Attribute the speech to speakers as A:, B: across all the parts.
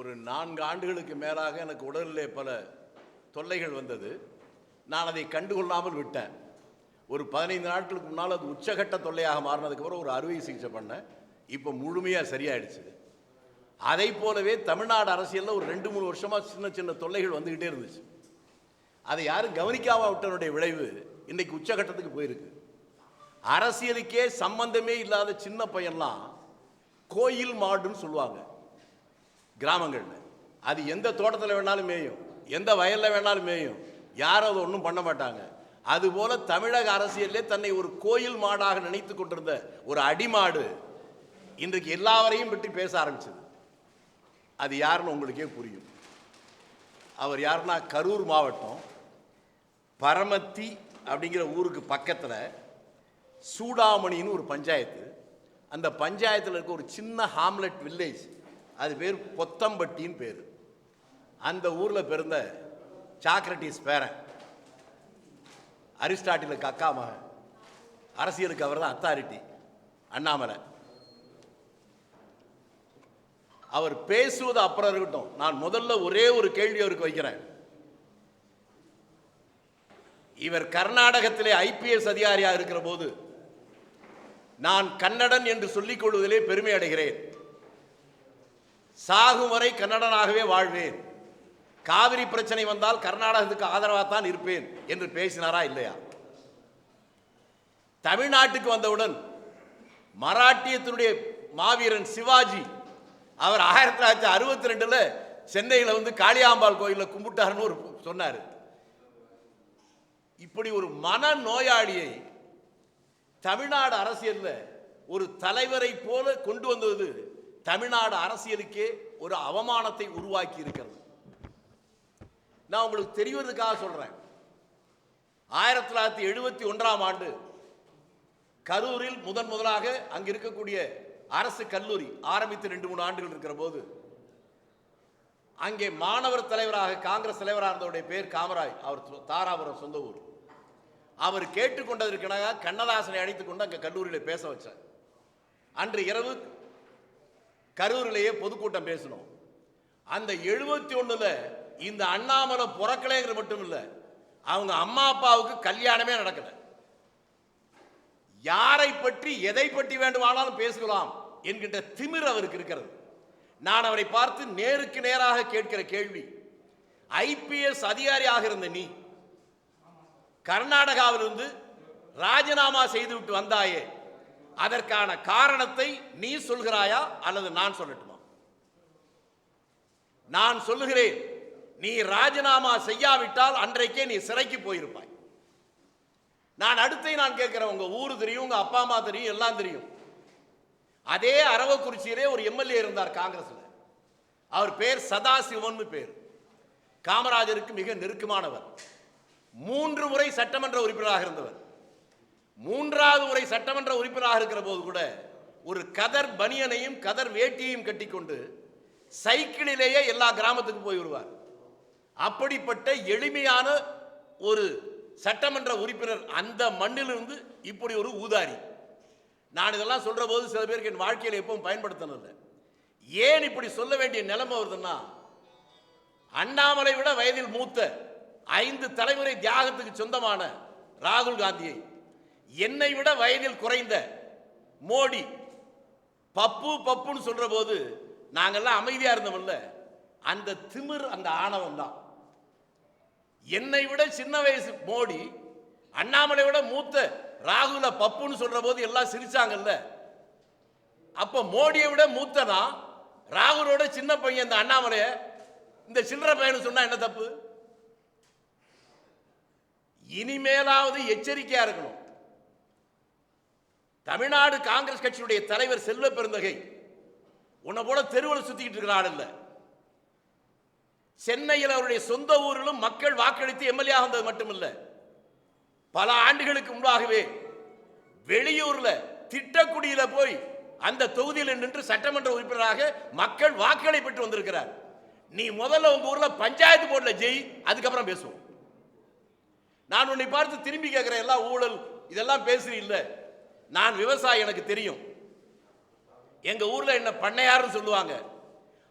A: ஒரு 4 ஆண்டுகளுக்கு மேலாக எனக்கு உடலிலே பல தொல்லைகள் வந்தது. நான் அதை கண்டுகொள்ளாமல் விட்டேன். ஒரு 15 நாட்களுக்கு முன்னால் அது உச்சகட்ட தொல்லையாக மாறினதுக்கப்புறம் ஒரு அறுவை சிகிச்சை பண்ணேன். இப்போ முழுமையாக சரியாயிடுச்சு. அதை போலவே தமிழ்நாடு அரசியலில் ஒரு 2-3 வருஷமாக சின்ன சின்ன தொல்லைகள் வந்துக்கிட்டே இருந்துச்சு. அதை யாரும் கவனிக்காமல் விட்டனுடைய விளைவு இன்றைக்கு உச்சகட்டத்துக்கு போயிருக்கு. அரசியலுக்கே சம்பந்தமே இல்லாத சின்ன பையன்லாம் கோயில் மாடுன்னு சொல்லுவாங்க கிராமங்களில். அது எந்த தோட்டத்தில் வேணாலும் மேயும், எந்த வயலில் வேணாலும் மேயும், யாரும் அதை ஒன்றும் பண்ண மாட்டாங்க. அதுபோல தமிழக அரசியலே தன்னை ஒரு கோயில் மாடாக நினைத்து கொண்டிருந்த ஒரு அடிமாடு இன்றைக்கு எல்லாவரையும் பற்றி பேச ஆரம்பிச்சது. அது யாருன்னு உங்களுக்கே புரியும். அவர் யாருன்னா, கரூர் மாவட்டம் பரமத்தி அப்படிங்கிற ஊருக்கு பக்கத்தில் சூடாமணின்னு ஒரு பஞ்சாயத்து. அந்த பஞ்சாயத்தில் இருக்க ஒரு சின்ன ஹாம்லெட் வில்லேஜ், அது பேர் பொத்தம்பட்டின்னு பேர். அந்த ஊரில் பிறந்த சாக்ரட்டிஸ் பேரன், அரிஸ்டாட்டிலுக்கு அக்கா மகன், அரசியலுக்கு அவர் தான் அத்தாரிட்டி, அண்ணாமலை. அவர் பேசுவது அப்புறம் இருக்கட்டும், நான் முதல்ல ஒரே ஒரு கேள்வி அவருக்கு வைக்கிறேன். இவர் கர்நாடகத்திலே IPS அதிகாரியாக இருக்கிற போது நான் கன்னடன் என்று சொல்லிக் கொள்வதிலே பெருமை அடைகிறேன், சாகும் வரை கன்னடனாகவே வாழ்வேன், காவிரி பிரச்சனை வந்தால் கர்நாடகத்துக்கு ஆதரவாகத்தான் இருப்பேன் என்று பேசினாரா இல்லையா? தமிழ்நாட்டுக்கு வந்தவுடன் மராட்டியத்தினுடைய மாவீரன் சிவாஜி அவர் 1962 சென்னையில் வந்து காளியாம்பாள் கோயிலில் கும்பிட்டாருன்னு ஒரு சொன்னார். இப்படி ஒரு மன நோயாளியை தமிழ்நாடு அரசியலில் ஒரு தலைவரை போல கொண்டு வந்தது தமிழ்நாடு அரசியலுக்கே ஒரு அவமானத்தை உருவாக்கி இருக்கிறது. நான் உங்களுக்கு தெரிவதற்காக சொல்றேன். 1971ஆம் ஆண்டு கரூரில் முதலாக அங்கு இருக்கக்கூடிய அரசு கல்லூரி ஆரம்பித்து 2-3 ஆண்டுகள் இருக்கிற போது அங்கே மாணவர் தலைவராக காங்கிரஸ் தலைவராக இருந்தவருடைய பேர் காமராஜ். அவர் தாராபுரம் சொந்த ஊர். அவர் கேட்டுக்கொண்டதற்காக கண்ணதாசனை அழைத்துக் கொண்டு அங்கே கல்லூரியில் பேச வச்சார். அன்று இரவு கரூரிலேயே பொதுக்கூட்டம் பேசணும். அந்த 71ல் இந்த அண்ணாமலை புறக்கலைங்கிறது மட்டும் இல்லை, அவங்க அம்மா அப்பாவுக்கு கல்யாணமே நடக்கல. யாரை பற்றி எதை பற்றி வேண்டுமானாலும் பேசலாம் என்கின்ற திமிர் அவருக்கு இருக்கிறது. நான் அவரை பார்த்து நேருக்கு நேராக கேட்கிற கேள்வி, IPS அதிகாரியாக இருந்த நீ கர்நாடகாவிலிருந்து ராஜினாமா செய்துவிட்டு வந்தாயே, அதற்கான காரணத்தை நீ சொல்கிறாயா அல்லது நான் சொல்லட்டுமா? நான் சொல்லுகிறேன், நீ ராஜினாமா செய்யாவிட்டால் அன்றைக்கே நீ சிறைக்கு போயிருப்பாய். நான் கேட்கிறேன், உங்க ஊரு தெரியும், உங்க அப்பா அம்மா தெரியும், எல்லாம் தெரியும். அதே அரவக்குறிச்சியிலே ஒரு MLA இருந்தார் காங்கிரஸ்ல. அவர் பேர் சதாசிவன் பேர். காமராஜருக்கு மிக நெருக்கமானவர். 3 முறை சட்டமன்ற உறுப்பினராக இருந்தவர். 3வது முறை சட்டமன்ற உறுப்பினராக இருக்கிற போது கூட ஒரு கதர் பனியனையும் கதர் வேட்டியையும் கட்டிக்கொண்டு சைக்கிளிலேயே எல்லா கிராமத்துக்கும் போய் வருவார். அப்படிப்பட்ட எளிமையான ஒரு சட்டமன்ற உறுப்பினர் அந்த மண்ணிலிருந்து இப்படி ஒரு ஊதாரி. நான் இதெல்லாம் சொல்ற போது சில பேருக்கு என் வாழ்க்கையில் எப்பவும் பயன்படுத்தினதில்லை. ஏன் இப்படி சொல்ல வேண்டிய நிலைமை வருதுன்னா, அண்ணாமலை விட வயதில் மூத்த 5 தலைமுறை தியாகத்துக்கு சொந்தமான ராகுல் காந்தியை, என்னை விட வயதில் குறைந்த மோடி பப்புன்னு சொல்ற போது நாங்கெல்லாம் அமைதியா இருந்தோம்ல, அந்த திமிர், அந்த ஆணவம் தான். என்னை விட சின்ன வயசு மோடி அண்ணாமலை விட மூத்த ராகுல பப்புன்னு சொல்ற போது எல்லாம் சிரிச்சாங்கல்ல. அப்ப மோடியை விட மூத்தனா ராகுலோட சின்ன பையன் இந்த அண்ணாமலைய இந்த சில்லற பையன் சொன்னா என்ன தப்பு? இனிமேலாவது எச்சரிக்கையா இருக்கணும். தமிழ்நாடு காங்கிரஸ் கட்சியுடைய தலைவர் செல்வ பெருந்தகை உன்னை போல தெருவில் சுத்திக்கிட்டு இருக்கிறாள் இல்ல. சென்னையில் அவருடைய சொந்த ஊரிலும் மக்கள் வாக்களித்து MLA ஆனது மட்டுமில்ல, பல ஆண்டுகளுக்கு முன்பாகவே வெளியூர்ல திட்டக்குடியில போய் அந்த தொகுதியில் நின்று சட்டமன்ற உறுப்பினராக மக்கள் வாக்களை பெற்று வந்திருக்கிறார். நீ முதல்ல உங்க ஊர்ல பஞ்சாயத்து போர்டுல ஜெய், அதுக்கப்புறம் பேசுவோம். நான் உன்னை பார்த்து திரும்பி கேட்கிறேன், எல்லாம் ஊழல் இதெல்லாம் பேசுறீல்ல. நான் விவசாயி, எனக்கு தெரியும். எங்க ஊர்ல என்ன பண்ணையாருன்னு சொல்லுவாங்க.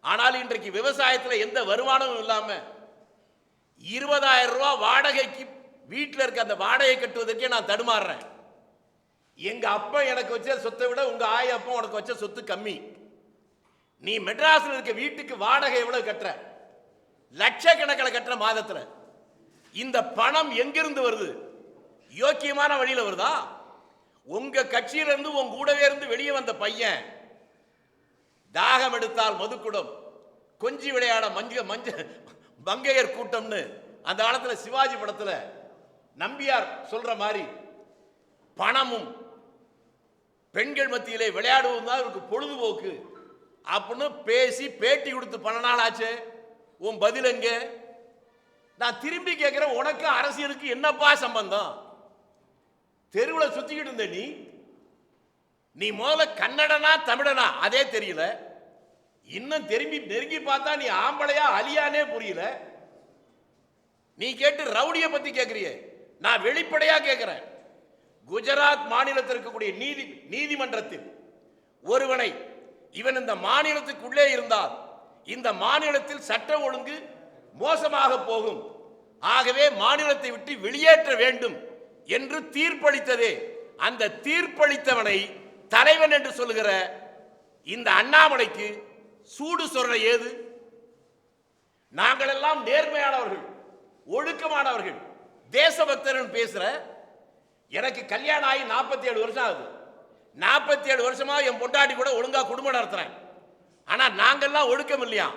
A: ஆனால் இன்றைக்கு விவசாயத்தில் எந்த வருமானமும் இல்லாம 20,000 ரூபாய் வாடகைக்கு வீட்டில் இருக்க அந்த வாடகை கட்டுவதற்கே நான் தடுமாறுறேன். எங்க அப்பா எனக்கு வச்ச சொத்தை விட உங்க ஆய அப்பா உனக்கு வச்ச சொத்து கம்மி. நீ மெட்ராஸில் இருக்க வீட்டுக்கு வாடகை எவ்வளவு கட்டுற? லட்சக்கணக்கில் கட்டுற மாதத்தில். இந்த பணம் எங்கிருந்து வருது? யோக்கியமான வழியில் வருதா? உங்க கட்சியிலிருந்து உங்க கூடவே இருந்து வெளியே வந்த பையன் தாகம் எடுத்தால் மதுக்குடம், கொஞ்சி விளையாட மங்கையர் கூட்டம்னு அந்த காலத்தில் சிவாஜி படத்தில் நம்பியார் சொல்ற மாதிரி பணமும் பெண்கள் மத்தியிலே விளையாடுவது தான் இவருக்கு பொழுதுபோக்கு அப்படின்னு பேசி பேட்டி கொடுத்து பல நாள் ஆச்சு. உன் பதில் எங்க? நான் திரும்பி கேட்கிறேன், உனக்கு அரசியலுக்கு என்னப்பா சம்பந்தம்? தெருவில் சுத்திக்கிட்டு இருந்த நீ முதல்ல கன்னடனா தமிழனா அதே தெரியல. இன்னும் திரும்பி நெருங்கி பார்த்தா நீ ஆம்பளையா அலியானே புரியல. நீ கேட்டு ரவுடியை பத்தி கேட்கிறிய. நான் வெளிப்படையா கேட்கிறேன், குஜராத் மாநிலத்தில் இருக்கக்கூடிய நீதிமன்றத்தில் ஒருவனை இவன் இந்த மாநிலத்துக்குள்ளே இருந்தால் இந்த மாநிலத்தில் சட்ட ஒழுங்கு மோசமாக போகும், ஆகவே மாநிலத்தை விட்டு வெளியேற்ற வேண்டும் என்று தீர்ப்பளித்ததே. அந்த தீர்ப்பளித்தவனை தலைவன் என்று சொல்லுகிற இந்த அண்ணாமலைக்கு சூடு சொல்ற ஏது? நாங்கள் எல்லாம் நேர்மையானவர்கள், ஒழுக்கமானவர்கள், தேசபக்தர்கள் பேசுற. எனக்கு கல்யாணம் ஆகி 47 வருஷம் ஆகுது. 47 வருஷமா என் பொண்டாட்டி கூட ஒழுங்கா குடும்பம் நடத்துறேன். ஆனா நாங்கெல்லாம் ஒழுக்கம் இல்லையா?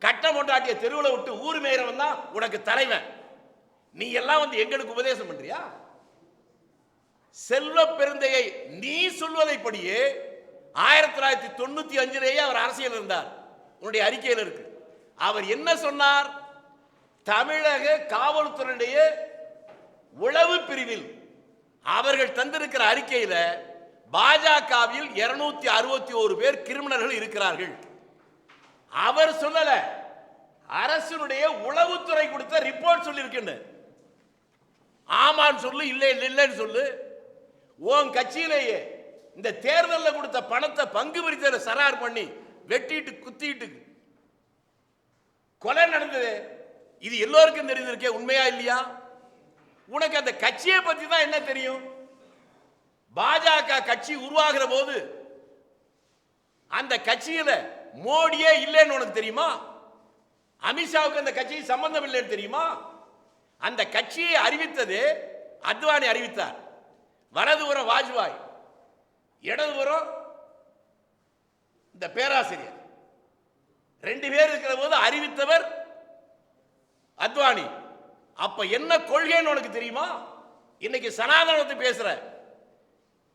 A: கட்ட பொண்டாட்டிய தெருவில் விட்டு ஊர் மேயறவன் தான் உனக்கு தலைவன். நீ எல்லாம் வந்து எங்களுக்கு உபதேசம் பண்றியா? செல்வ பெருந்தையை நீ சொல்வதைப்படியே 1995 அவர் அரசியல் இருந்தார். உன்னுடைய அறிக்கையில் இருக்கு. அவர் என்ன சொன்னார்? தமிழக காவல்துறையுடைய உளவு பிரிவில் அவர்கள் தந்திருக்கிற அறிக்கையில் பாஜகவில் 261 பேர் கிரிமினல்கள் இருக்கிறார்கள். அவர் சொல்லல, அரசினுடைய உளவுத்துறை கொடுத்த ரிப்போர்ட் சொல்லி இருக்கு. ஆமான்னு சொல்லு, இல்லை இல்லைன்னு சொல்லு. உன் கட்சியிலேயே இந்த தேர்தலில் கொடுத்த பணத்தை பங்கு பிரித்த சரார் பண்ணி வெட்டிட்டு குத்திட்டு கொலை நடந்தது. இது எல்லோருக்கும் தெரிஞ்சிருக்கே, உண்மையா இல்லையா? உனக்கு அந்த கட்சியை பத்தி தான் என்ன தெரியும்? பாஜக கட்சி உருவாகிற போது அந்த கட்சியில மோடியே இல்லைன்னு உனக்கு தெரியுமா? அமித்ஷாவுக்கு அந்த கட்சி சம்பந்தம் இல்லைன்னு தெரியுமா? அந்த கட்சியை அறிவித்தது அத்வானி அறிவித்தார். வலதுபுறம் வாஜ்பாய், இடதுபுறம் இந்த பேராசிரியர், 2 பேர் இருக்கிற போது அறிவித்தவர் அத்வானி. அப்ப என்ன கொள்கைன்னு உனக்கு தெரியுமா? இன்னைக்கு சனாதனத்தை பேசுற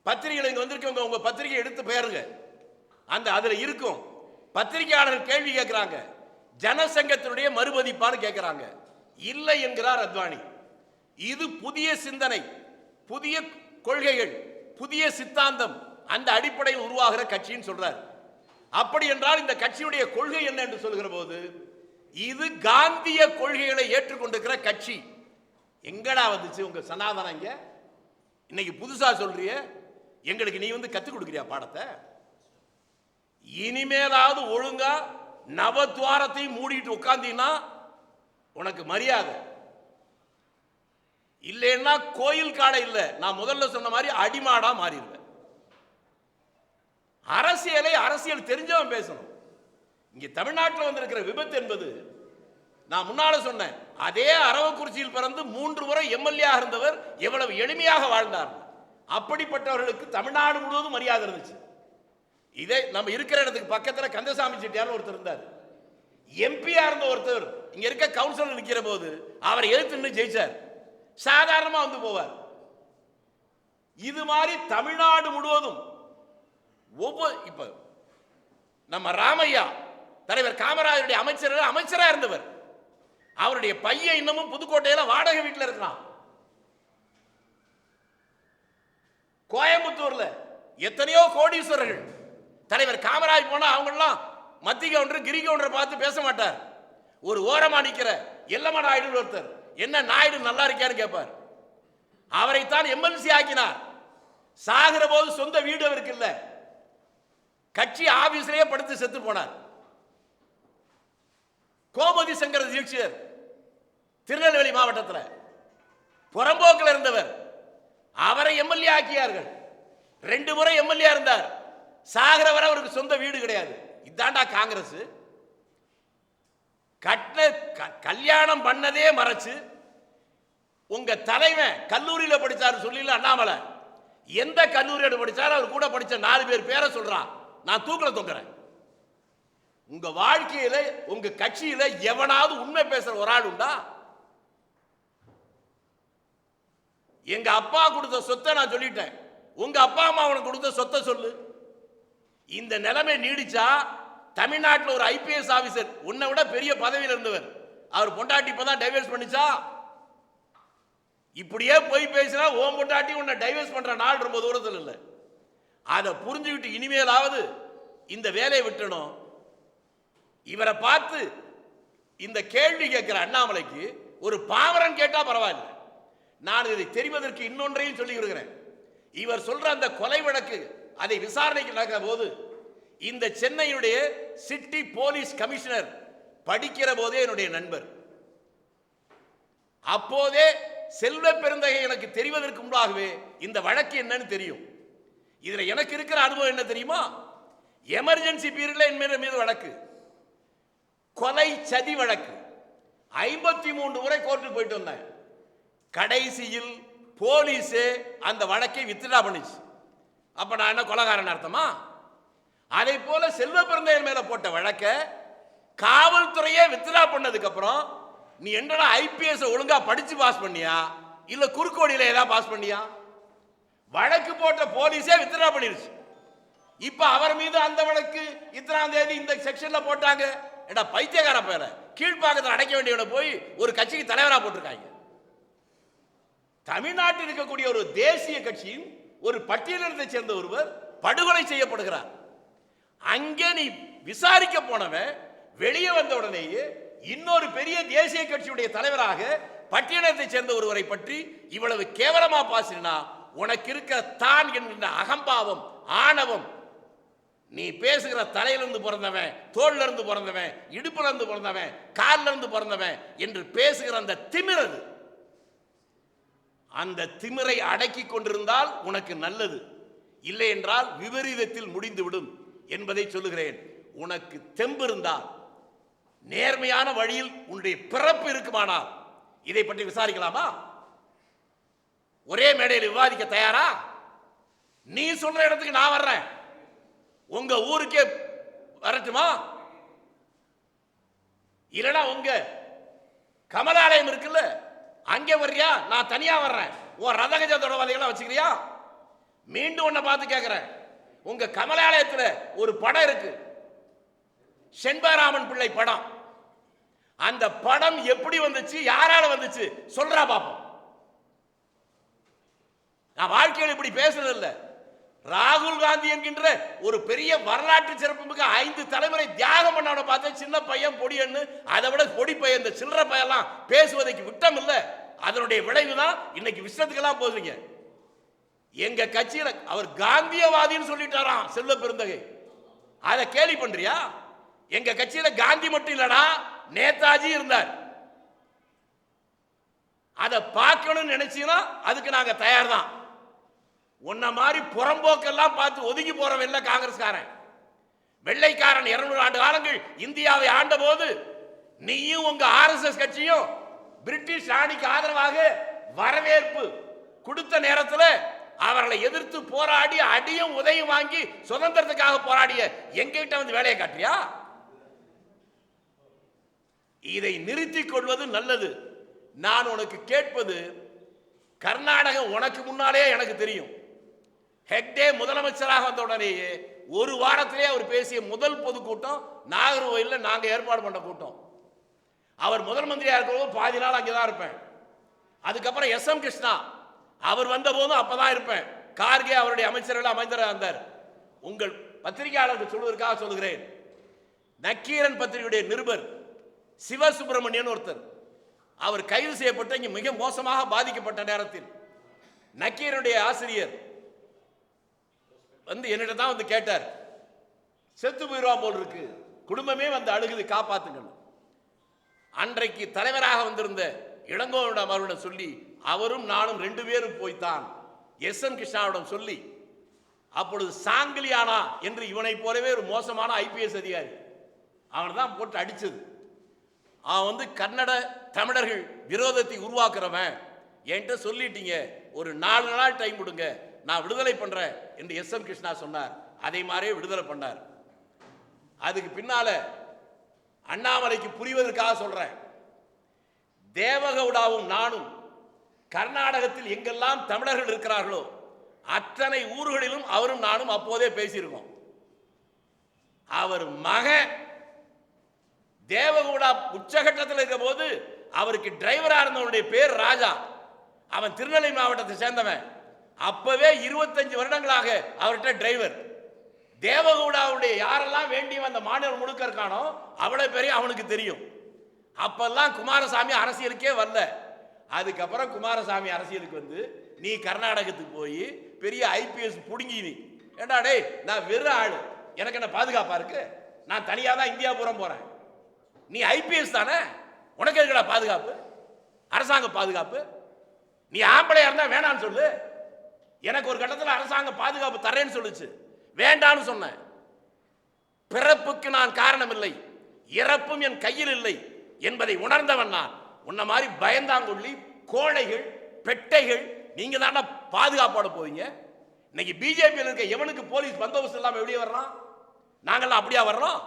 A: பத்திரிகைகள் இங்க வந்திருக்கவங்க, உங்க பத்திரிகை எடுத்து பேருங்க. அந்த அதுல இருக்கும் பத்திரிகையாளர்கள் கேள்வி கேட்கிறாங்க, ஜனசங்கத்தினுடைய மறுபதிப்பான்னு கேட்கிறாங்க. இல்லை என்கிறார் அத்வானி. இது புதிய சிந்தனை, புதிய கொள்கைகள், புதிய சித்தாந்தம், அந்த அடிப்படையில் உருவாகிற கட்சின்னு சொல்றார். அப்படி என்றால் இந்த கட்சியுடைய கொள்கை என்ன என்று சொல்கிற போது இது காந்திய கொள்கைகளை ஏற்றுக்கொண்டிருக்கிற கட்சி. எங்கடா வந்துச்சு உங்க சனாதனம்? இங்க இன்னைக்கு புதுசா சொல்றிய, எங்களுக்கு நீ வந்து கத்துக் கொடுக்கிறியா பாடத்தை? இனிமேலாவது ஒழுங்கா நவத்வாரத்தையும் மூடிட்டு உட்கார்ந்தீங்கன்னா உனக்கு மரியாதை. இல்லைன்னா கோயில் காடை இல்லை, நான் முதல்ல சொன்ன மாதிரி அடிமாடா மாறிடுவேன். அரசியல் தெரிஞ்சவன் பேசணும். இங்க தமிழ்நாட்டில் வந்திருக்கிற விபத்து என்பது, நான் முன்னால சொன்னேன், அதே அரவக்குறிச்சியில் பிறந்து 3 முறை எம்எல்ஏ இருந்தவர் எவ்வளவு எளிமையாக வாழ்ந்தார். அப்படிப்பட்டவர்களுக்கு தமிழ்நாடு முழுவதும் மரியாதை இருந்துச்சு. இதே நம்ம இருக்கிற இடத்துக்கு பக்கத்தில் கந்தசாமி செட்டியார் ஒருத்தர் இருந்தார். எம்பியா இருந்த ஒருத்தர் இங்க இருக்க கவுன்சிலர் நிற்கிற போது அவரை எதிர்த்து ஜெயிச்சார். சாதாரணமா வந்து போவார். இது மாதிரி தமிழ்நாடு முழுவதும் ஒவ்வொரு, இப்ப நம்ம ராமையா தலைவர் காமராஜருடைய அமைச்சரா இருந்தவர், அவருடைய பையன் இன்னமும் புதுக்கோட்டையில வாடகை வீட்டில் இருக்கிறான். கோயம்புத்தூர்ல எத்தனையோ கோடீஸ்வரர்கள், தலைவர் காமராஜ் போனா அவங்கெல்லாம் மத்திய கவுண்டர் கிரி கவுண்டர் பார்த்து பேச மாட்டார். ஒரு ஓரமா நிக்கிற எல்லம்மா நாயுடு ஒருத்தர், என்ன நாயுடு நல்லா இருக்கான்னு கேட்பார். அவரைத்தான் எம்எல்சி ஆக்கினார். சாகிற போது சொந்த வீடு அவருக்கு இல்ல, கட்சி ஆபீஸ்லயே படுத்து செத்து போனார். கோமதி சங்கர தீட்சிதர் திருநெல்வேலி மாவட்டத்தில் புறம்போக்கில் இருந்தவர். அவரை எம்எல்ஏ ஆக்கியார்கள். 2 முறை எம்எல்ஏ இருந்தார். சாகர வரை அவருக்கு சொந்த வீடு கிடையாது. இதாண்டா காங்கிரஸ். கல்யாணம் பண்ணதே மறைச்சு உங்க தலைவன் கல்லூரியில் படிச்சாரு சொல்லல அண்ணாமலை. எந்த கல்லூரியில் படிச்சாரு? அவர் கூட படிச்ச 4 பேர் பேரை சொல்றான். நான் தூக்கல தொங்குறேன். உங்க வாழ்க்கையில உங்க கட்சியில எவனாவது உண்மை பேசுற ஒரு ஆள் உண்டா? எங்க அப்பா கொடுத்த சொத்தை நான் சொல்லிட்டேன். உங்க அப்பா அம்மா அவனுக்கு கொடுத்த சொத்தை சொல்லு. இந்த நிலைமை நீடிச்சா தமிழ்நாட்டில் ஒரு ஐபிஎஸ் ஆபீசர் உன்னை விட பெரிய பதவியில் இருந்தவர், அவர் பொண்டாட்டி இப்பதான் டைவர்ஸ் பண்ணிச்சா. இப்படியே போய் பேசினா ஓம் பொண்டாட்டி உன்னை டைவர்ஸ் பண்ற நாள் ரொம்ப தூரத்தில் இல்லை. அதை புரிஞ்சுக்கிட்டு இனிமேலாவது இந்த வேலையை விட்டணும். இவரை பார்த்து இந்த கேள்வி கேட்கிற அண்ணாமலைக்கு ஒரு பாமரன் கேட்டா பரவாயில்லை. நான் இதை தெரிவதற்கு இன்னொன்றையும் சொல்லி விடுகிறேன். இவர் சொல்ற அந்த கொலை வழக்கு அதை விசாரணைக்கு நடக்கிற போது இந்த சென்னையுடைய சிட்டி போலீஸ் கமிஷனர் படிக்கிற போதே என்னுடைய நண்பர். அப்போதே செல்வ பெருந்தகை எனக்கு தெரிவதற்கு முன்பாகவே இந்த வழக்கு என்னன்னு தெரியும். இதுல எனக்கு இருக்கிற அனுபவம் என்ன தெரியுமா? எமர்ஜென்சி பீரியட்ல என் மீது வழக்கு, கொலை சதி வழக்கு 53 முறை கோர்ட்டுக்கு போயிட்டு வந்தேன். கடைசியில் போலீஸே அந்த வழக்கை வித்ட்ரா பண்ணிச்சு. அப்ப நான் என்ன கொலைகாரன் அர்த்தமா? அதை போல செல்வ பெருந்தையர் மேல போட்ட வழக்க காவல்துறையே வித்ட்ரா பண்ணதுக்கு அப்புறம் நீ என்னடா ஐபிஎஸ் ஒழுங்கா படிச்சு பாஸ் பண்ணியா இல்ல குறுக்கோடியில ஏதாவது பாஸ் பண்ணியா? வழக்கு போட்ட போலீஸே வித்ட்ரா பண்ணிருச்சு. இப்ப அவர் மீது அந்த வழக்கு இத்தனாம் தேதி இந்த செக்ஷன்ல போட்டாங்க. ஏடா பைத்தியக்கார பேர கீழ்ப்பாக்கத்தில் அடைக்க வேண்டியவனை போய் ஒரு கட்சிக்கு தலைவரா போட்டிருக்காங்க. தமிழ்நாட்டில் இருக்கக்கூடிய ஒரு தேசிய கட்சியின் ஒரு பட்டியலினத்தை சேர்ந்த ஒருவர் படுகொலை செய்யப்படுகிறார். அங்கே நீ விசாரிக்க போனவன் வெளியே வந்த உடனேயே இன்னொரு பெரிய தேசிய கட்சியுடைய தலைவராக பட்டியலினத்தை சேர்ந்த ஒருவரை பற்றி இவ்வளவு கேவலமா பாசினா உனக்கு இருக்க தான் என்கின்ற அகம்பாவம், ஆணவம், நீ பேசுகிற தலையிலிருந்து பிறந்தவன், தோல்ல இருந்து பிறந்தவன், இடுப்புல இருந்து பிறந்தவன், காலில் இருந்து பிறந்தவன் என்று பேசுகிற அந்த திமிரது, அந்த திமிரை அடக்கி கொண்டிருந்தால் உனக்கு நல்லது, இல்லை என்றால் விபரீதத்தில் முடிந்துவிடும் என்பதை சொல்லுகிறேன். உனக்கு தெம்பு இருந்தால், நேர்மையான வழியில் உன்னுடைய பிறப்பு இருக்குமானால் இதை பற்றி விசாரிக்கலாமா? ஒரே மேடையில் விவாதிக்க தயாரா? நீ சொல்ற இடத்துக்கு நான் வர்றேன், உங்க ஊருக்கே வரட்டுமா? இல்லைன்னா உங்க கமலாலயம் இருக்குல்ல, அங்கே வர்றியா? நான் தனியா வர்றேன். உன் ரதகஜ தொடர்பாதைகளாம் வச்சுக்கிறியா? மீண்டும் உன்னை பார்த்து கேட்கிறேன். உங்க கமலாலயத்தில் ஒரு படம் இருக்கு, செண்பகராமன் பிள்ளை படம். அந்த படம் எப்படி வந்துச்சு, யாரால வந்துச்சு சொல்றா பாப்போம். நான் வாழ்க்கையில் இப்படி பேசுறது இல்லை. ராகுல் காந்தி என்கின்ற ஒரு பெரிய வரலாற்று சிறப்புமிக்க 5 தலைமுறை தியாகம் பண்ணவனை பார்த்து சின்ன பையன் பொடியன்னு, அதை விட பொடி பையன் இந்த சில்லற பையெல்லாம் பேசுவதற்கு விட்டம் இல்லை. அதனுடைய விளைவு தான் இன்னைக்கு விஷயத்துக்கெல்லாம் போதுங்க. எங்க கட்சியில் அவர் காந்தியவாதின்னு சொல்லிட்டாராம் செல்வ பெருந்தகை. அதை கேலி பண்றியா? எங்க கட்சியில காந்தி மட்டும் இல்லடா, நேதாஜி இருந்தார். அதை பார்க்கணும்னு நினைச்சீங்கன்னா அதுக்கு நாங்க தயார் தான். உன்ன மாதிரி புறம்போக்கெல்லாம் பார்த்து ஒதுங்கி போறவன் இல்ல காங்கிரஸ்காரன். வெள்ளைக்காரன் 200 ஆண்டு காலங்கள் இந்தியாவை ஆண்ட போது நீயும் உங்க ஆர்எஸ்எஸ் கட்சியும் பிரிட்டிஷ் ராணிக்கு ஆதரவாக வரவேற்பு கொடுத்த நேரத்தில் அவர்களை எதிர்த்து போராடி அடியும் உதயம் வாங்கி சுதந்திரத்துக்காக போராடிய எங்கிட்ட வந்து வேலையை காட்டியா? இதை நிறுத்திக் கொள்வது நல்லது. நான் உனக்கு கேட்பது, கர்நாடகம் உனக்கு முன்னாலே எனக்கு தெரியும். ஹெக்டே முதலமைச்சராக வந்த உடனேயே ஒரு வாரத்திலே அவர் பேசிய முதல் பொதுக்கூட்டம் நாகர்கோயிலில் நாங்க ஏற்பாடு பண்ண கூட்டம். அவர் முதல் மந்திரியா இருக்கிறபோது பாதி நாள் அங்கேதான் இருப்பேன். அதுக்கப்புறம் எஸ்.எம். கிருஷ்ணா அவர் வந்த போதும் அப்பதான் இருப்பேன். கார்கே அவருடைய அமைச்சர்கள் அமைச்சராக இருந்தார். உங்கள் பத்திரிகையாளருக்கு சொல்வதற்காக சொல்லுகிறேன். நக்கீரன் பத்திரிகையுடைய நிருபர் சிவசுப்பிரமணியன் ஒருத்தர், அவர் கைது செய்யப்பட்ட இங்கே மிக மோசமாக பாதிக்கப்பட்ட நேரத்தில் நக்கீரனுடைய ஆசிரியர் வந்து என்னிட்ட தான் வந்து கேட்டார், செத்து போயிடுவா போல் இருக்கு, குடும்பமே வந்து அழுகுது, காப்பாத்துங்க. அன்றைக்கு தலைவராக வந்திருந்த இளங்கோவனிடம் அவரிடம் சொல்லி, அவரும் நானும் 2 பேரும் போய்த்தான் எஸ்.எம். கிருஷ்ணாவிடம் சொல்லி, அப்பொழுது சாங்கிலியானா என்று இவனை போலவே ஒரு மோசமான ஐபிஎஸ் அதிகாரி, அவனை தான் போட்டு அடிச்சது. அவன் கன்னட தமிழர்கள் விரோதத்தை உருவாக்குறவன், என்கிட்ட சொல்லிட்டீங்க, ஒரு 4 நாள் டைம் கொடுங்க, நான் விடுதலை பண்றேன் என்று எஸ்.எம். கிருஷ்ணா சொன்னார். அதே மாதிரியே விடுதலை பண்ணார். அதுக்கு பின்னால அண்ணாமலைக்கு புரிவதற்காக சொல்றேன், தேவகவுடாவும் நானும் கர்நாடகத்தில் எங்கெல்லாம் தமிழர்கள் இருக்கிறார்களோ அத்தனை ஊர்களிலும் அவரும் நானும் அப்போதே பேசியிருக்கோம். அவர் மகன் தேவகவுடா உச்சகட்டத்தில் இருக்கிற போது அவருக்கு டிரைவரா இருந்தவனுடைய பேர் ராஜா. அவன் திருநெல்வேலி மாவட்டத்தை சேர்ந்தவன். அப்பவே 25 வருடங்களாக அவர்கிட்ட டிரைவர். தேவகவுடாவுடைய யாரெல்லாம் வேண்டிய அந்த மாநிலம் முழுக்க இருக்கானோ அவ்வளவு பேரையும் அவனுக்கு தெரியும். அப்பெல்லாம் குமாரசாமி அரசியலுக்கே வரல. அதுக்கப்புறம் குமாரசாமி அரசியலுக்கு வந்து, நீ கர்நாடகத்துக்கு போய் பெரிய ஐபிஎஸ் புடுங்கி, நீ ஏண்டா டேய், நான் வெறும் ஆளு, எனக்கு என்ன பாதுகாப்பா இருக்கு, நான் தனியா தான் இந்தியா புறம் போறேன், நீ ஐபிஎஸ் தானே, உனக்கு எதுக்குடா பாதுகாப்பு, அரசாங்க பாதுகாப்பு, நீ ஆம்பளையா இருந்தா வேணான்னு சொல்லு. எனக்கு ஒரு கட்டத்தில் அரசாங்க பாதுகாப்பு தரேன்னு சொல்லுச்சு, வேண்டான்னு சொன்னேன். பிறப்புக்கு நான் காரணம் இல்லை, இறப்பும் என் கையில் இல்லை என்பதை உணர்ந்தவன் நான். உன்ன மாதிரி பயந்தாங்கொள்ளி கோழைகள் பெட்டைகள் நீங்க தானே பாதுகாப்போட போவீங்க. இன்னைக்கு பிஜேபியில் இருக்க எவனுக்கு போலீஸ் பந்தோபஸ்து இல்லாம வெளியே வர்றான்? நாங்கெல்லாம் அப்படியா வர்றோம்?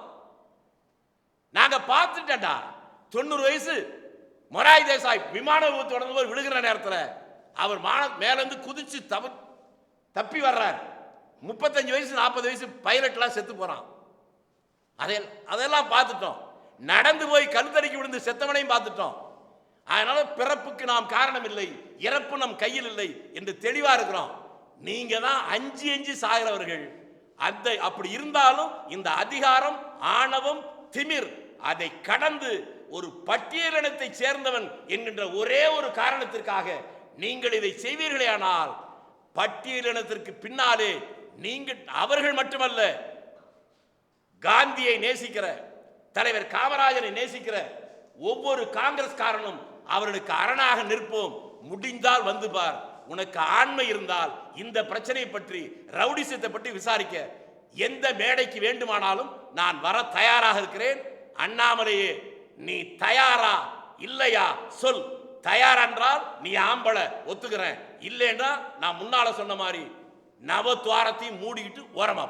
A: நாங்க பார்த்துட்டா 90 வயசு மொராய் தேசாய் விமான விபத்து தொடர்ந்து விழுகிற நேரத்தில் அவர் மேலிருந்து குதிச்சு தப்பி வர்றார். 35 வயசு 40 வயசு பைலட்லாம் செத்து போறான். அதெல்லாம் பார்த்துட்டோம். நடந்து போய் கழுத்தடிக்கு விழுந்து செத்தவனையும் பார்த்துட்டோம். அதனால பிறப்புக்கு நாம் காரணம் இல்லை, இறப்பு நம் கையில் இல்லை என்று தெளிவா இருக்கிறோம். நீங்க தான் அஞ்சு சாகிறவர்கள். அப்படி இருந்தாலும் இந்த அதிகாரம், ஆணவம், திமிர் அதை கடந்து ஒரு பட்டியலினத்தை சேர்ந்தவன் என்கின்ற ஒரே ஒரு காரணத்திற்காக நீங்கள் இதை செய்வீர்களேயானால், பட்டியலினத்திற்கு பின்னாலே நீங்கள் அவர்கள் மட்டுமல்ல, காந்தியை நேசிக்கிற தலைவர் காமராஜரை நேசிக்கிற ஒவ்வொரு காங்கிரஸ்காரனும் அவர்களுக்கு அரணாக நிற்போம். முடிந்தால் வந்து பார். உனக்கு ஆண்மை இருந்தால் இந்த பிரச்சனை பற்றி, ரவுடிசத்தை பற்றி விசாரிக்க எந்த மேடைக்கு வேண்டுமானாலும் நான் வர தயாராக இருக்கிறேன். அண்ணாமலையே, நீ தயாரா இல்லையா சொல். தயார் என்றால் நீ ஆம்பளை, ஒத்துக்கிறேன். இல்லைன்னா நான் முன்னால சொன்ன மாதிரி நவத்வாரத்தையும் மூடிக்கிட்டு ஓரமா.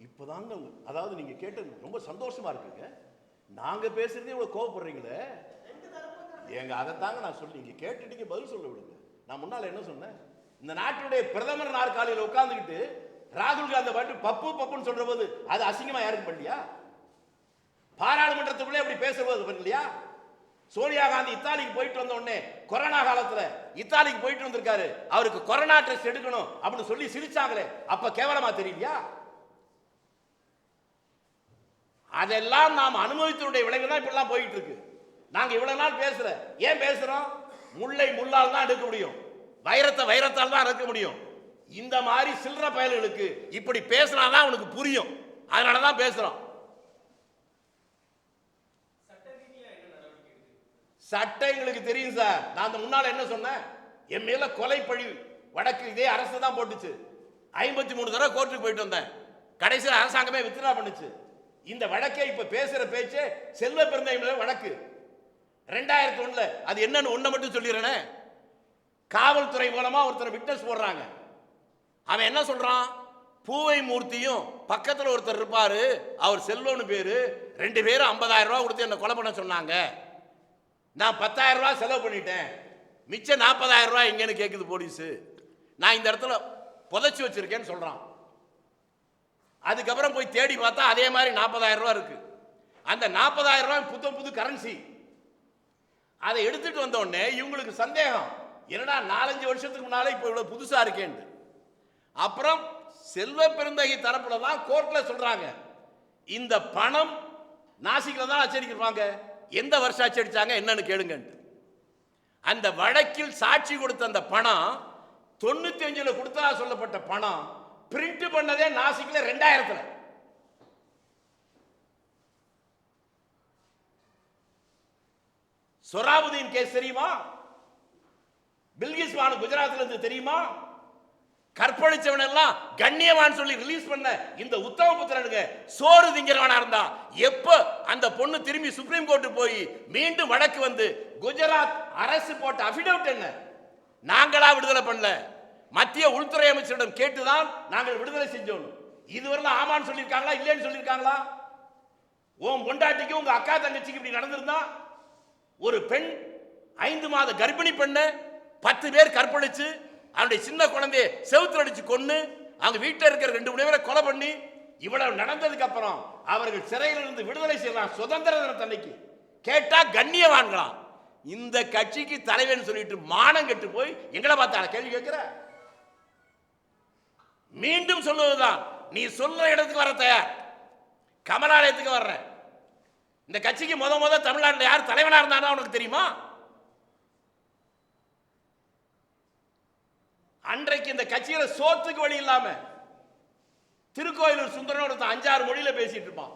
A: இப்பதாங்க, அதாவது நீங்க கேட்டது ரொம்ப சந்தோஷமா இருக்குங்க. நாங்க பேசுறதே இவ்வளவு கோவப்படுறீங்களே ஏங்க, அதைத்தாங்க நான் சொல்லி, நீங்க கேட்டுட்டீங்க, பதில் சொல்ல விடுங்க. நான் முன்னால என்ன சொன்னேன்? இந்த நாட்டுடைய பிரதமர் நாற்காலியில் உட்கார்ந்துக்கிட்டு ராகுல் காந்தி பாட்டு பப்பு பப்புன்னு சொல்ற போது அது அசிங்கமா யாருக்கு பண்ணலையா? பாராளுமன்றத்துக்குள்ளே அப்படி பேசுறது பண்ணலையா? சோனியா காந்தி இத்தாலிக்கு போயிட்டு வந்த உடனே கொரோனா காலத்துல இத்தாலிக்கு போயிட்டு வந்திருக்காரு, அவருக்கு கொரோனா டெஸ்ட் எடுக்கணும் அப்படின்னு சொல்லி சிரிச்சாங்களே, அப்ப கேவலமா தெரியலையா? அதெல்லாம் நாம் அனுபவித்தனுடைய விளைவு தான் இப்பெல்லாம் போயிட்டு இருக்கு. நாங்க இவ்வளவு நாள் பேசுற, ஏன் பேசுறோம்? முல்லை முள்ளால் தான் எடுக்க முடியும், வைரத்தை வைரத்தால் தான் எடுக்க முடியும். இந்த மாதிரி சில்லற பயல்களுக்கு இப்படி பேசினாதான் உனக்கு புரியும். அதனாலதான் பேசுறோம். சட்டம் எங்களுக்கு தெரியும் சார். நான் அந்த முன்னால என்ன சொன்னேன்? என் மேல கொலை பழி வழக்கு இதே அரசு தான் போட்டுச்சு. 53 தடவை கோர்ட்டுக்கு போயிட்டு வந்தேன். கடைசியில் அரசாங்கமே வித்ட்ரா பண்ணுச்சு. இந்த வழக்கை இப்ப பேசுற பேச்சு செல்வ பெருந்தை வழக்கு 2001 அது என்னன்னு ஒண்ண மட்டும் சொல்லிடுறேனே. காவல்துறை மூலமா ஒருத்தர் விட்னஸ் போடுறாங்க. அவன் என்ன சொல்றான்? பூவை மூர்த்தியும் பக்கத்தில் ஒருத்தர் இருப்பாரு, அவர் செல்வம்னு பேரு, 2 பேரும் 50,000 ரூபாய் கொடுத்து என்ன கொலை பண்ண சொன்னாங்க. நான் 10,000 ரூபாய் செலவு பண்ணிட்டேன், மிச்சம் 40,000 ரூபாய் எங்கன்னு கேட்குது போலீஸ். நான் இந்த இடத்துல புதைச்சி வச்சிருக்கேன்னு சொல்றான். அதுக்கப்புறம் போய் தேடி பார்த்தா அதே மாதிரி 40,000 ரூபாய் இருக்கு. அந்த 40,000 ரூபாய் புது கரன்சி. அதை எடுத்துட்டு வந்த உடனே இவங்களுக்கு சந்தேகம், என்னடா 4-5 வருஷத்துக்கு முன்னாலே இப்போ இவ்வளவு புதுசா இருக்கேன். அப்புறம் செல்வ பெருந்தகை தரப்புல தான் கோர்ட்ல சொல்றாங்க, இந்த பணம் நாசிக்ல தான் அச்சடிக்கிறாங்க, எந்த வருஷம் அச்சடிச்சாங்க என்னன்னு கேளுங்க. அந்த வழக்கில் சாட்சி கொடுத்த அந்த பணம் 95 கொடுத்ததா சொல்லப்பட்ட பணம் பிரிண்ட் பண்ணதே நாசிக்ல 2000. சொராபுதீன் கேஸ் தெரியுமா? பில்கிஸ் பானு குஜராத்ல இருந்து தெரியுமா? கற்பழிச்சவன் எல்லாம் கண்ணியவான் சொல்லி ரிலீஸ் பண்ண இந்த உத்தம புத்திரனுங்க சோறு திங்கிறவனா இருந்தா எப்ப அந்த பொண்ணு திரும்பி சுப்ரீம் கோர்ட்டு போய் மீண்டும் வழக்கு வந்து குஜராத் அரசு போட்ட அபிடவிட் என்ன? நாங்களா விடுதலை பண்ணல, மத்திய உள்துறை அமைச்சரிடம் கேட்டுதான் நாங்கள் விடுதலை செஞ்சோம். இதுவரை ஆமான்னு சொல்லியிருக்காங்களா இல்லைன்னு சொல்லியிருக்காங்களா? உன் பொண்டாட்டிக்கு உங்க அக்கா தங்கச்சிக்கு இப்படி நடந்திருந்தா, ஒரு பெண் 5 மாத கர்ப்பிணி பெண்ண 10 பேர் கற்பழிச்சு அவனுடைய சின்ன குழந்தைய செவுத்துல அடிச்சு கொன்னு அவங்க வீட்டில் இருக்கிற 2 பேரை கொலை பண்ணி இவ்வளவு நடந்ததுக்கு அப்புறம் அவர்கள் சிறையில் இருந்து விடுதலை செய்யலாம் சுதந்திர தினத்தன்னைக்கு கேட்டா கண்ணியவான்களாம். இந்த கட்சிக்கு தலைவன் சொல்லிட்டு மானம் கெட்டு போய் எங்களை பார்த்தா கேள்வி கேட்கிற? மீண்டும் சொல்லுவதுதான், நீ சொல்ற இடத்துக்கு வர தயார், கமலாலயத்துக்கு வர்ற. இந்த கட்சிக்கு முத தமிழ்நாட்டில் யார் தலைவனா இருந்தானா உனக்கு தெரியுமா? அன்றைக்கு இந்த கட்சியில சோத்துக்கு வழி இல்லாம திருக்கோயிலூர் சுந்தரன் ஒருத்தன் 5-6 மொழியில பேசிட்டு இருப்பான்.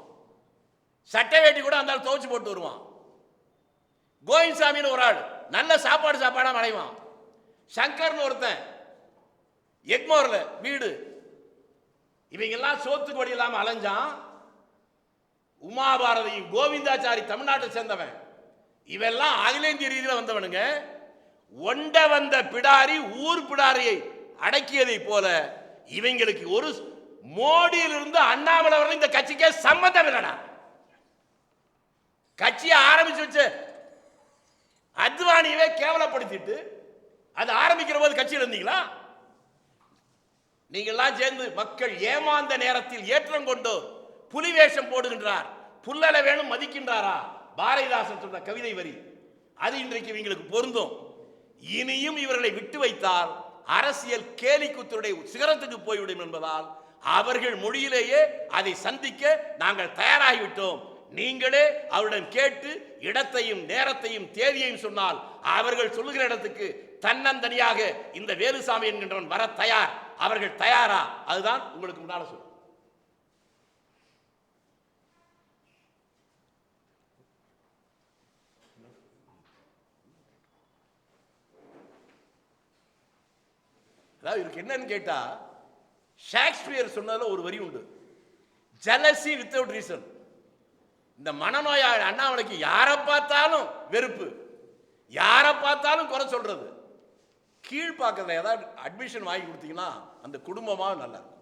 A: சட்டை வேட்டி கூட அந்த துவச்சு போட்டு வருவான். கோவிந்தசாமின்னு ஒரு ஆள் நல்ல சாப்பாடா அடைவான். சங்கர்னு ஒருத்தன் எக்மோர்ல வீடு. இவங்க எல்லாம் சோத்துக்கு வழி இல்லாம அலைஞ்சான். உமாபாரதியும் கோவிந்தாச்சாரி தமிழ்நாட்டை சேர்ந்தவன். இவெல்லாம் அகில இந்திய ரீதியில் வந்தவனுங்க. ஒண்ட வந்த பிடாரி ஊர் பிடாரியை அடக்கியதை போல இவங்களுக்கு ஒரு மோடியிலிருந்து அண்ணாமலை வரை இந்த கட்சிக்கே சம்பந்தம் இல்லடா. கட்சியை ஆரம்பிச்சு வச்ச அத்வானியவே கேவலப்படுத்திட்டு அது ஆரம்பிக்கிற போது கட்சியில் இருந்தீங்களா? நீங்கள்லாம் சேர்ந்து மக்கள் ஏமாந்த நேரத்தில் ஏற்றம் கொண்டோர் புலி வேஷம் போடுகின்றார், புல்லல வேணும் மதிக்கின்றாரா? பாரதிதாசன் சொன்ன கவிதை வரி அது இன்றைக்கு இவங்களுக்கு பொருந்தும். இனியும் இவர்களை விட்டு வைத்தால் அரசியல் கேலிக்கூத்துடைய சிகரத்துக்கு போய்விடும் என்பதால் அவர்கள் மொழியிலேயே அதை சந்திக்க நாங்கள் தயாராகிவிட்டோம். நீங்களே அவரிடம் கேட்டு இடத்தையும் நேரத்தையும் தேதியையும் சொன்னால் அவர்கள் சொல்லுகிற இடத்துக்கு தன்னந்தனியாக இந்த வேலுசாமி என்கின்றவன் வர தயார். அவர்கள் தயாரா? அதுதான் உங்களுக்கு முன்னால சொல். அதாவது இவருக்கு என்னன்னு கேட்டா, ஷேக்ஸ்பியர் சொன்னதுல ஒரு வரி உண்டு, ஜெலசி வித்தவுட் ரீசன். இந்த மனநோயாளி அண்ணாமலைக்கு யாரை பார்த்தாலும் வெறுப்பு, யாரை பார்த்தாலும் குறை சொல்றது. கீழ்பாக்கத்தில் ஏதாவது அட்மிஷன் வாங்கி கொடுத்தீங்கன்னா அந்த குடும்பமாக நல்லா இருக்கும்.